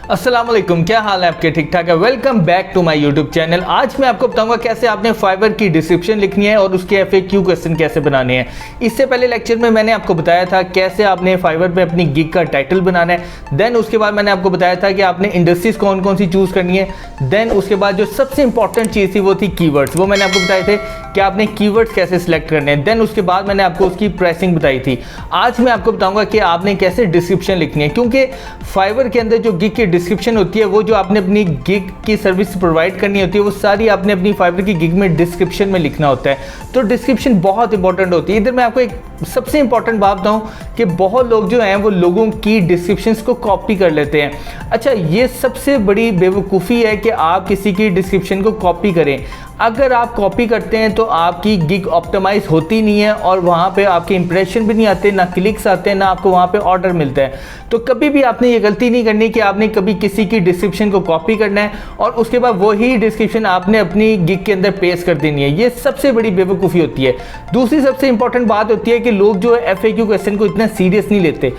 अस्सलाम वालेकुम, क्या हाल है आपके? ठीक ठाक है। Welcome back to my YouTube channel. आज मैं आपको बताऊंगा कैसे आपने फाइवर की डिस्क्रिप्शन लिखनी है और उसके FAQ क्वेश्चन कैसे बनाने हैं। इससे पहले लेक्चर में मैंने आपको बताया था कैसे आपने फाइवर पे अपनी गिग का टाइटल बनाना है। देन उसके बाद मैंने आपको बताया था कि आपने इंडस्ट्रीज कौन कौन सी चूज़ करनी है। देन उसके बाद जो सबसे इंपॉर्टेंट चीज़ थी वो थी कीवर्ड्स। वो मैंने आपको बताए थे कि आपने कीवर्ड्स कैसे सिलेक्ट करने हैं। देन उसके बाद मैंने आपको उसकी प्राइसिंग बताई थी। आज मैं आपको बताऊंगा कि आपने कैसे डिस्क्रिप्शन लिखनी है, क्योंकि फाइवर के अंदर जो गिग की डिस्क्रिप्शन होती है वो जो आपने अपनी गिग की सर्विस प्रोवाइड करनी होती है वो सारी आपने अपनी फाइवर की गिग में डिस्क्रिप्शन में लिखना होता है। तो डिस्क्रिप्शन बहुत इंपॉर्टेंट होती है। इधर मैं आपको एक सबसे इंपॉर्टेंट बात बताऊं कि बहुत लोग जो हैं वो लोगों की डिस्क्रिप्शंस को कॉपी कर लेते हैं। अच्छा, ये सबसे बड़ी बेवकूफ़ी है कि आप किसी की डिस्क्रिप्शन को कॉपी करें। अगर आप कॉपी करते हैं तो आपकी गिग ऑप्टिमाइज होती नहीं है और वहाँ पे आपके इंप्रेशन भी नहीं आते, ना क्लिक्स आते हैं, ना आपको वहाँ पे ऑर्डर मिलता है। तो कभी भी आपने ये गलती नहीं करनी कि आपने कभी किसी की डिस्क्रिप्शन को कॉपी करना है और उसके बाद वही डिस्क्रिप्शन आपने अपनी गिग के अंदर पेस्ट कर देनी है। ये सबसे बड़ी बेवकूफ़ी होती है। दूसरी सबसे इंपॉर्टेंट बात होती है कि लोग जो FAQ क्वेश्चन को इतना सीरियस नहीं लेते।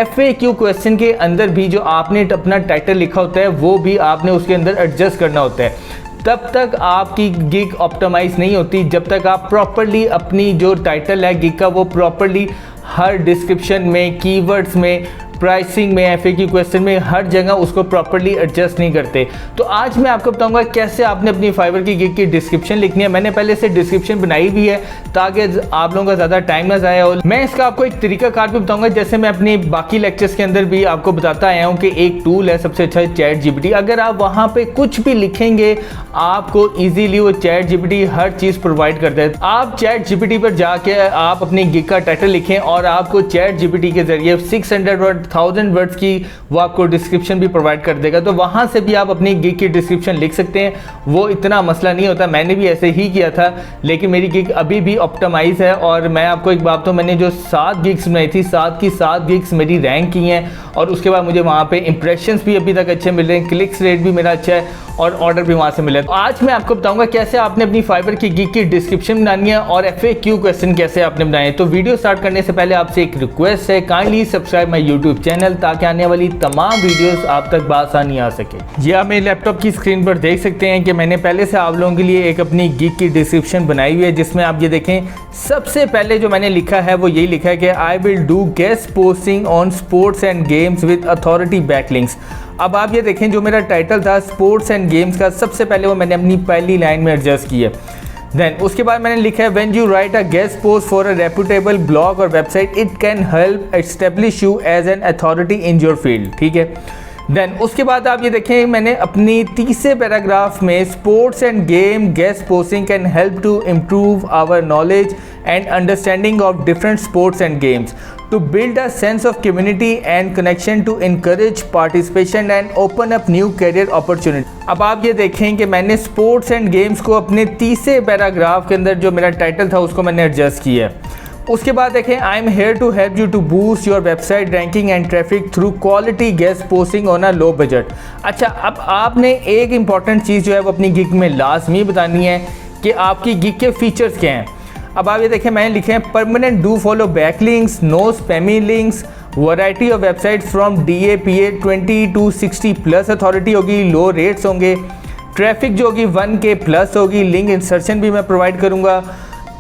FAQ क्वेश्चन के अंदर भी जो आपने अपना टाइटल लिखा होता है वो भी आपने उसके अंदर एडजस्ट करना होता है। तब तक आपकी गिग ऑप्टिमाइज नहीं होती जब तक आप प्रॉपरली अपनी जो टाइटल है गिग का वो प्रॉपरली हर डिस्क्रिप्शन में, कीवर्ड्स में, प्राइसिंग में, FAQ क्वेश्चन में, हर जगह उसको प्रॉपरली एडजस्ट नहीं करते। तो आज मैं आपको बताऊंगा कैसे आपने अपनी फाइवर की गिग की डिस्क्रिप्शन लिखनी है। मैंने पहले से डिस्क्रिप्शन बनाई भी है ताकि आप लोगों का ज़्यादा टाइम ना ज़ाया हो। मैं इसका आपको एक तरीकाकार भी बताऊंगा, जैसे मैं अपनी बाकी लेक्चर्स के अंदर भी आपको बताता आया हूँ कि एक टूल है सबसे अच्छा ChatGPT। अगर आप वहाँ पर कुछ भी लिखेंगे आपको ईजीली वो ChatGPT हर चीज़ प्रोवाइड करता है। आप ChatGPT पर जाके आप अपनी गिग का टाइटल लिखें और आपको ChatGPT के जरिए 600 वर्ड 1000 वर्ड्स की वो आपको डिस्क्रिप्शन भी प्रोवाइड कर देगा। तो वहाँ से भी आप अपनी गिग की डिस्क्रिप्शन लिख सकते हैं। वो इतना मसला नहीं होता। मैंने भी ऐसे ही किया था, लेकिन मेरी गिग अभी भी ऑप्टिमाइज है। और मैं आपको एक बात तो, मैंने जो 7 गिग्स बनाई थी, 7 की 7 गिग्स मेरी रैंक की हैं और उसके बाद मुझे वहाँ पे इंप्रेशंस भी अभी तक अच्छे मिल रहे हैं, क्लिक्स रेट भी मेरा अच्छा है और ऑर्डर भी वहाँ से मिले। तो आज मैं आपको बताऊँगा कैसे आपने अपनी फाइवर की गिग की डिस्क्रिप्शन बनानी है और FAQ क्वेश्चन कैसे आपने बनाए। तो वीडियो स्टार्ट करने से पहले आपसे एक रिक्वेस्ट है, kindly subscribe my YouTube channel ताकि आने वाली तमाम वीडियोस आप तक बआसानी आ सके। ये आप मेरे लैपटॉप की स्क्रीन पर देख सकते हैं कि मैंने पहले से आप लोगों के लिए एक अपनी गिग की डिस्क्रिप्शन बनाई हुई है, जिसमें आप ये देखें सबसे पहले जो मैंने लिखा है वो यही लिखा है कि I will do guest posting on sports and games with authority backlinks. अब आप ये देखें जो मेरा टाइटल था स्पोर्ट्स एंड गेम्स का, सबसे पहले वो मैंने अपनी पहली लाइन में एडजस्ट की है। देन उसके बाद मैंने लिखा है when you write a guest post for a reputable blog or website it can help establish you as an authority in your field. ठीक है। देन उसके बाद आप ये देखें मैंने अपनी तीसरे पैराग्राफ में sports and game guest posting can help to improve our knowledge and understanding of different sports and games to build a sense of community and connection to encourage participation and open up new career opportunity। अब आप ये देखें कि मैंने sports and games को अपने तीसरे paragraph के अंदर जो मेरा टाइटल था उसको मैंने एडजस्ट किया है। उसके बाद देखें I am here to help you to boost your website ranking and traffic through quality guest posting on a low budget. अच्छा, अब आपने एक इंपॉर्टेंट चीज़ जो है वो अपनी गिग में लाजमी बतानी है कि आपकी गिग के फीचर्स क्या हैं। अब आप ये देखें मैंने लिखे हैं permanent do follow back links, no spammy links, variety of websites from DAPA 20 to 60 plus authority होगी, लो रेट्स होंगे, ट्रैफिक जो होगी 1K प्लस होगी, लिंक इंसर्शन भी मैं प्रोवाइड करूँगा,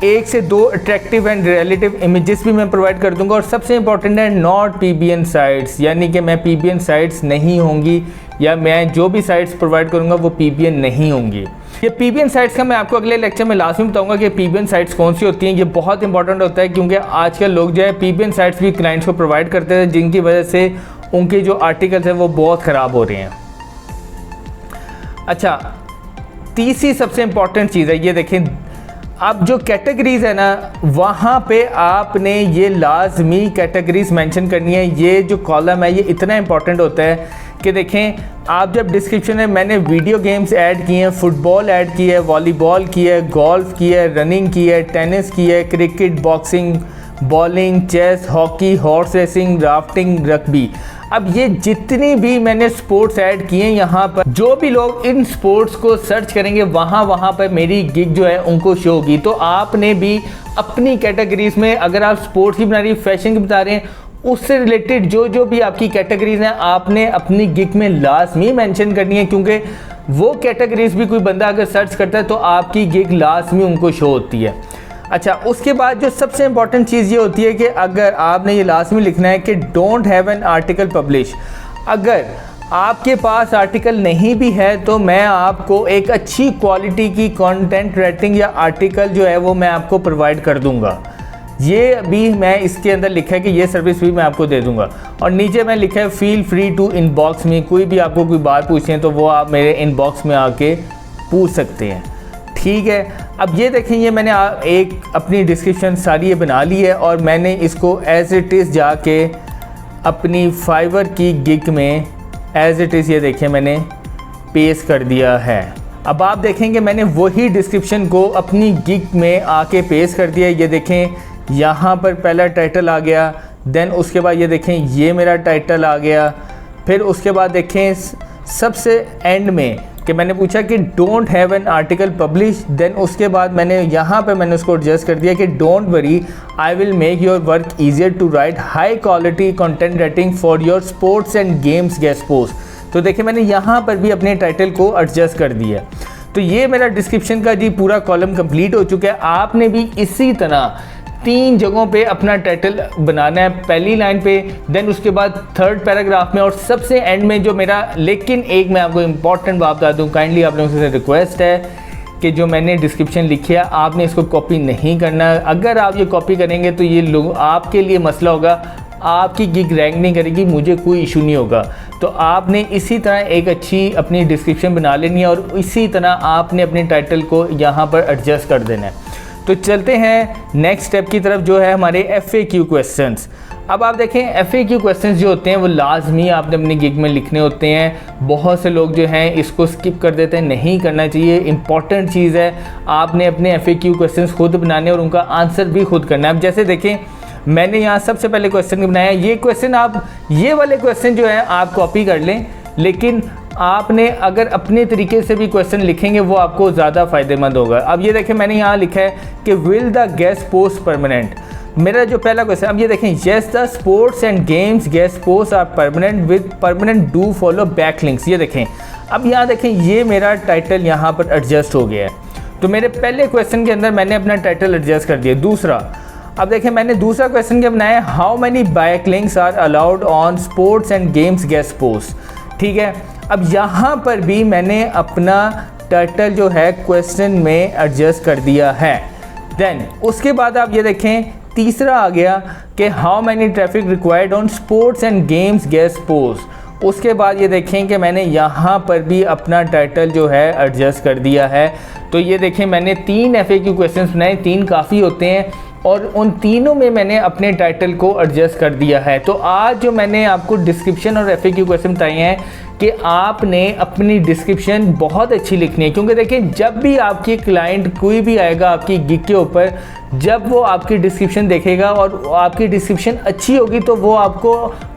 1 से 2 अट्रैक्टिव एंड रिलेटिव इमेजेस भी मैं प्रोवाइड कर दूंगा और सबसे इंपॉर्टेंट है नॉट PBN साइट्स, यानी कि मैं PBN साइट्स नहीं होंगी या मैं जो भी साइट्स प्रोवाइड करूंगा वो PBN नहीं होंगी। ये PBN साइट्स का मैं आपको अगले लेक्चर में लास्ट में बताऊंगा कि PBN साइट्स कौन सी होती हैं। ये बहुत इंपॉर्टेंट होता है क्योंकि आजकल लोग जो है PBN साइट्स भी क्लाइंट्स को प्रोवाइड करते हैं, जिनकी वजह से उनके जो आर्टिकल्स हैं वो बहुत ख़राब हो रहे हैं। अच्छा, तीसरी सबसे इंपॉर्टेंट चीज़ है, ये देखें अब जो कैटेगरीज़ है ना वहाँ पे आपने ये लाजमी कैटेगरीज़ मेंशन करनी है। ये जो कॉलम है ये इतना इंपॉर्टेंट होता है कि देखें आप जब डिस्क्रिप्शन में मैंने वीडियो गेम्स ऐड किए हैं, फुटबॉल ऐड की है, वॉलीबॉल की है, गोल्फ की है, रनिंग की है, टेनिस की है, cricket, boxing, bowling, chess, hockey, horse racing, rafting, rugby. अब ये जितनी भी मैंने स्पोर्ट्स ऐड किए हैं यहाँ पर, जो भी लोग इन स्पोर्ट्स को सर्च करेंगे वहाँ पर मेरी गिग जो है उनको शो होगी। तो आपने भी अपनी कैटेगरीज में, अगर आप स्पोर्ट्स की बना रही, फैशन की बता रहे हैं, उससे रिलेटेड जो जो भी आपकी कैटेगरीज हैं आपने अपनी गिग में लाजमी मेंशन करनी है, क्योंकि वो कैटेगरीज भी कोई बंदा अगर सर्च करता है तो आपकी गिग लाजमी उनको शो होती है। अच्छा, उसके बाद जो सबसे इंपॉर्टेंट चीज़ ये होती है कि अगर आपने ये लाजमी लिखना है कि don't have an article publish. अगर आपके पास आर्टिकल नहीं भी है तो मैं आपको एक अच्छी क्वालिटी की कंटेंट राइटिंग या आर्टिकल जो है वो मैं आपको प्रोवाइड कर दूंगा। ये भी मैं इसके अंदर लिखा है कि ये सर्विस भी मैं आपको दे दूंगा। और नीचे मैं लिखा है फील फ्री टू इनबॉक्स में, कोई भी आपको कोई बात पूछनी है तो वो आप मेरे इनबॉक्स में आके पूछ सकते हैं। ठीक है, अब ये देखें, ये मैंने एक अपनी डिस्क्रिप्शन सारी ये बना ली है और मैंने इसको एज इट इज़ जाके अपनी फाइवर की गिग में एज इट इज़ ये देखें मैंने पेस्ट कर दिया है। अब आप देखेंगे मैंने वही डिस्क्रिप्शन को अपनी गिग में आके पेस्ट कर दिया। ये देखें यहाँ पर पहला टाइटल आ गया, देन उसके बाद ये देखें ये मेरा टाइटल आ गया, फिर उसके बाद देखें सबसे एंड में कि मैंने पूछा कि don't have an article publish, then उसके बाद मैंने यहाँ पे मैंने उसको एडजस्ट कर दिया कि don't worry I will make your work easier to write high quality content writing for your sports and games guest post. तो देखिए मैंने यहाँ पर भी अपने टाइटल को एडजस्ट कर दिया। तो ये मेरा डिस्क्रिप्शन का जी पूरा कॉलम कंप्लीट हो चुका है। आपने भी इसी तरह 3 जगहों पे अपना टाइटल बनाना है, पहली लाइन पे, देन उसके बाद थर्ड पैराग्राफ में और सबसे एंड में जो मेरा। लेकिन एक मैं आपको इम्पॉर्टेंट बात बता दूं, काइंडली आप लोगों से रिक्वेस्ट है कि जो मैंने डिस्क्रिप्शन लिखी है आपने इसको कॉपी नहीं करना। अगर आप ये कॉपी करेंगे तो ये लोग आपके लिए मसला होगा, आपकी गिग रैंक नहीं करेगी, मुझे कोई इशू नहीं होगा। तो आपने इसी तरह एक अच्छी अपनी डिस्क्रिप्शन बना लेनी है और इसी तरह आपने अपने टाइटल को यहाँ पर एडजस्ट कर देना है। तो चलते हैं नेक्स्ट स्टेप की तरफ, जो है हमारे FAQ क्वेश्चंस। अब आप देखें FAQ क्वेश्चंस जो होते हैं वो लाजमी आपने अपनी गिग में लिखने होते हैं। बहुत से लोग जो हैं इसको स्किप कर देते हैं, नहीं करना चाहिए, इंपॉर्टेंट चीज़ है। आपने अपने FAQ क्वेश्चंस खुद बनाने और उनका आंसर भी खुद करना है। अब जैसे देखें मैंने यहाँ सबसे पहले क्वेश्चन बनाया, ये क्वेश्चन आप ये वाले क्वेश्चन जो है आप कॉपी कर लें, लेकिन आपने अगर अपने तरीके से भी क्वेश्चन लिखेंगे वो आपको ज़्यादा फ़ायदेमंद होगा। अब ये देखें मैंने यहाँ लिखा है कि will the guest post permanent, मेरा जो पहला क्वेश्चन। अब ये देखें yes the sports and games guest post are permanent with permanent do follow back links. ये देखें, अब यहाँ देखें ये मेरा टाइटल यहाँ पर एडजस्ट हो गया है। तो मेरे पहले क्वेश्चन के अंदर मैंने अपना टाइटल एडजस्ट कर दिया। दूसरा, अब देखें मैंने दूसरा क्वेश्चन क्या बनाया, how many back links are allowed on sports and games guest post. ठीक है, अब यहाँ पर भी मैंने अपना टाइटल जो है क्वेश्चन में एडजस्ट कर दिया है। देन उसके बाद आप ये देखें तीसरा आ गया कि how many traffic required on sports and games guest post. उसके बाद ये देखें कि मैंने यहाँ पर भी अपना टाइटल जो है एडजस्ट कर दिया है। तो ये देखें मैंने 3 FAQ क्वेश्चन बनाए, 3 काफ़ी होते हैं और उन तीनों में मैंने अपने टाइटल को एडजस्ट कर दिया है। तो आज जो मैंने आपको डिस्क्रिप्शन और FAQ क्वेश्चन बताए हैं कि आपने अपनी डिस्क्रिप्शन बहुत अच्छी लिखनी है, क्योंकि देखिए जब भी आपकी क्लाइंट कोई भी आएगा आपकी गिग के ऊपर, जब वो आपकी डिस्क्रिप्शन देखेगा और आपकी डिस्क्रिप्शन अच्छी होगी तो वो आपको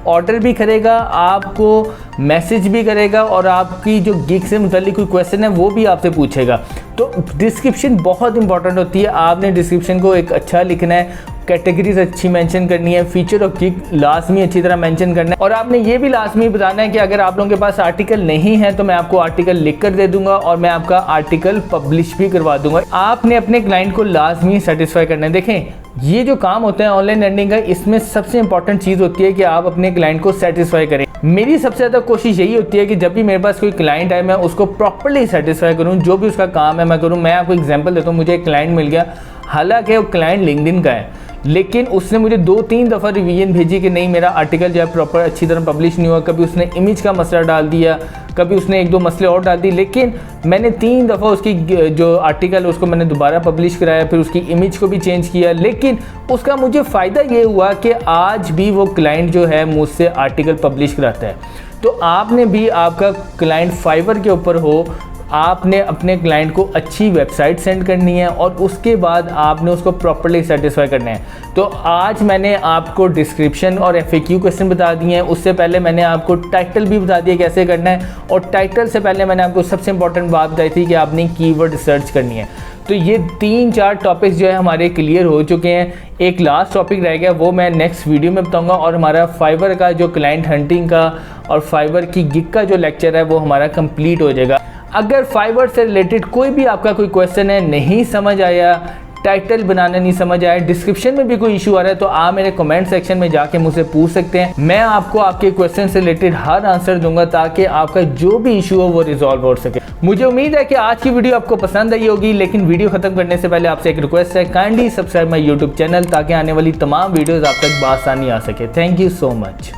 ऑर्डर भी करेगा, आपको मैसेज भी करेगा और आपकी जो गिग से मुताल्लिक कोई क्वेश्चन है वो भी आपसे पूछेगा। तो डिस्क्रिप्शन बहुत इंपॉर्टेंट होती है। आपने डिस्क्रिप्शन को एक अच्छा लिखना है, कैटेगरीज अच्छी मेंशन करनी है, फीचर ऑफ गिग लाजमी अच्छी तरह मेंशन करना है और आपने ये भी लाजमी बताना है कि अगर आप लोगों के पास आर्टिकल नहीं है तो मैं आपको आर्टिकल लिख कर दे दूंगा और मैं आपका आर्टिकल पब्लिश भी करवा दूंगा। आपने अपने क्लाइंट को लाजमी सेटिस्फाई करना है। देखें ये जो काम होता है ऑनलाइन लर्निंग का, इसमें सबसे इंपॉर्टेंट चीज़ होती है कि आप अपने क्लाइंट को सेटिस्फाई करें। मेरी सबसे ज़्यादा कोशिश यही होती है कि जब भी मेरे पास कोई क्लाइंट आए मैं उसको प्रॉपर्ली सेटिस्फाई करूं, जो भी उसका काम है मैं करूं। मैं आपको एग्जांपल देता हूं, मुझे एक क्लाइंट मिल गया, हालांकि वो क्लाइंट लिंक्डइन का है, लेकिन उसने मुझे 2-3 दफ़ा रिवीजन भेजी कि नहीं मेरा आर्टिकल जो है प्रॉपर अच्छी तरह पब्लिश नहीं हुआ। कभी उसने इमेज का मसला डाल दिया, कभी उसने 1-2 मसले और डाल दिए, लेकिन मैंने 3 दफ़ा उसकी जो आर्टिकल उसको मैंने दोबारा पब्लिश कराया, फिर उसकी इमेज को भी चेंज किया। लेकिन उसका मुझे फ़ायदा ये हुआ कि आज भी वो क्लाइंट जो है मुझसे आर्टिकल पब्लिश कराता है। तो आपने भी आपका क्लाइंट फाइवर के ऊपर हो, आपने अपने क्लाइंट को अच्छी वेबसाइट सेंड करनी है और उसके बाद आपने उसको प्रॉपर्ली सेटिस्फाई करना है। तो आज मैंने आपको डिस्क्रिप्शन और FAQ क्वेश्चन बता दिए हैं। उससे पहले मैंने आपको टाइटल भी बता दिया कैसे करना है और टाइटल से पहले मैंने आपको सबसे इंपॉर्टेंट बात बताई थी कि आपने कीवर्ड सर्च करनी है। तो ये 3-4 टॉपिक्स जो है हमारे क्लियर हो चुके हैं। एक लास्ट टॉपिक रह गया, वो मैं नेक्स्ट वीडियो में बताऊंगा। और हमारा फाइवर का जो क्लाइंट हंटिंग का और फाइवर की गिग का जो लेक्चर है वो हमारा कंप्लीट हो जाएगा। अगर फाइवर से रिलेटेड कोई भी आपका कोई क्वेश्चन है, नहीं समझ आया, टाइटल बनाना नहीं समझ आया, डिस्क्रिप्शन में भी कोई इशू आ रहा है, तो आप मेरे कमेंट सेक्शन में जाके मुझसे पूछ सकते हैं। मैं आपको आपके क्वेश्चन से रिलेटेड हर आंसर दूंगा ताकि आपका जो भी इशू हो वो रिजॉल्व हो सके। मुझे उम्मीद है कि आज की वीडियो आपको पसंद आई होगी, लेकिन वीडियो खत्म करने से पहले आपसे एक रिक्वेस्ट है, kindly subscribe my YouTube channel ताकि आने वाली तमाम वीडियोज़ आप तक बआसानी आ सके। Thank you so much.